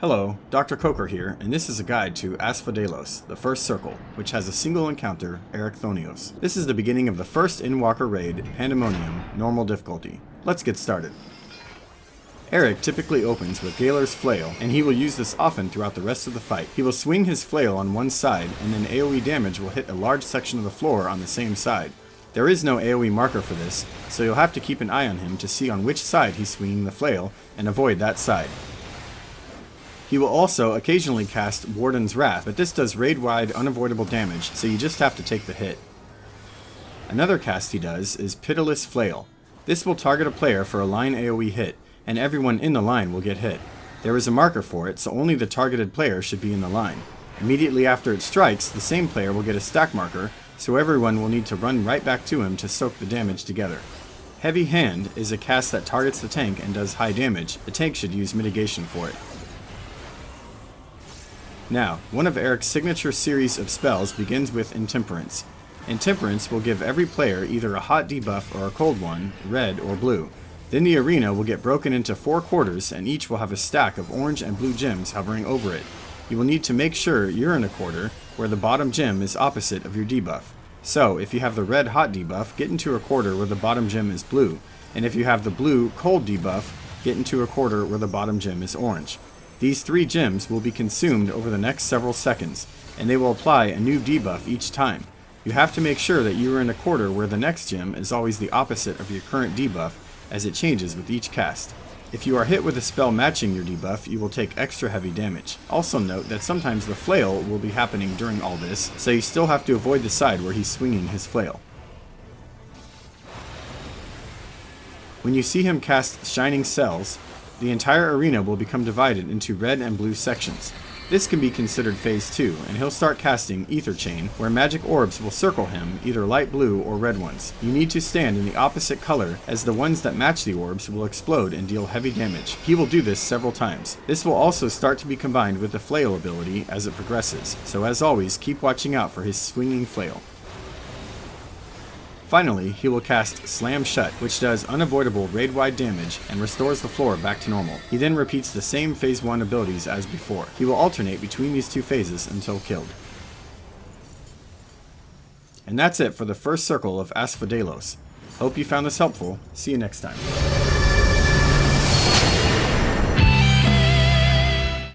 Hello, Dr. Coker here, and this is a guide to Asphodelos, the First Circle, which has a single encounter, Erichthonios. This is the beginning of the first Endwalker raid, Pandaemonium, normal difficulty. Let's get started. Eric typically opens with Galer's Flail, and he will use this often throughout the rest of the fight. He will swing his flail on one side, and then AoE damage will hit a large section of the floor on the same side. There is no AoE marker for this, so you'll have to keep an eye on him to see on which side he's swinging the flail, and avoid that side. He will also occasionally cast Warden's Wrath, but this does raid-wide unavoidable damage, so you just have to take the hit. Another cast he does is Pitiless Flail. This will target a player for a line AoE hit, and everyone in the line will get hit. There is a marker for it, so only the targeted player should be in the line. Immediately after it strikes, the same player will get a stack marker, so everyone will need to run right back to him to soak the damage together. Heavy Hand is a cast that targets the tank and does high damage. The tank should use mitigation for it. Now, one of Eric's signature series of spells begins with Intemperance. Intemperance will give every player either a hot debuff or a cold one, red or blue. Then the arena will get broken into 4 quarters, and each will have a stack of orange and blue gems hovering over it. You will need to make sure you're in a quarter where the bottom gem is opposite of your debuff. So, if you have the red hot debuff, get into a quarter where the bottom gem is blue, and if you have the blue cold debuff, get into a quarter where the bottom gem is orange. These 3 gems will be consumed over the next several seconds, and they will apply a new debuff each time. You have to make sure that you are in a quarter where the next gem is always the opposite of your current debuff, as it changes with each cast. If you are hit with a spell matching your debuff, you will take extra heavy damage. Also note that sometimes the flail will be happening during all this, so you still have to avoid the side where he's swinging his flail. When you see him cast Shining Cells, the entire arena will become divided into red and blue sections. This can be considered phase 2, and he'll start casting Ether Chain, where magic orbs will circle him, either light blue or red ones. You need to stand in the opposite color, as the ones that match the orbs will explode and deal heavy damage. He will do this several times. This will also start to be combined with the flail ability as it progresses, so as always, keep watching out for his swinging flail. Finally, he will cast Slam Shut, which does unavoidable raid-wide damage and restores the floor back to normal. He then repeats the same Phase 1 abilities as before. He will alternate between these 2 phases until killed. And that's it for the first circle of Asphodelos. Hope you found this helpful. See you next time.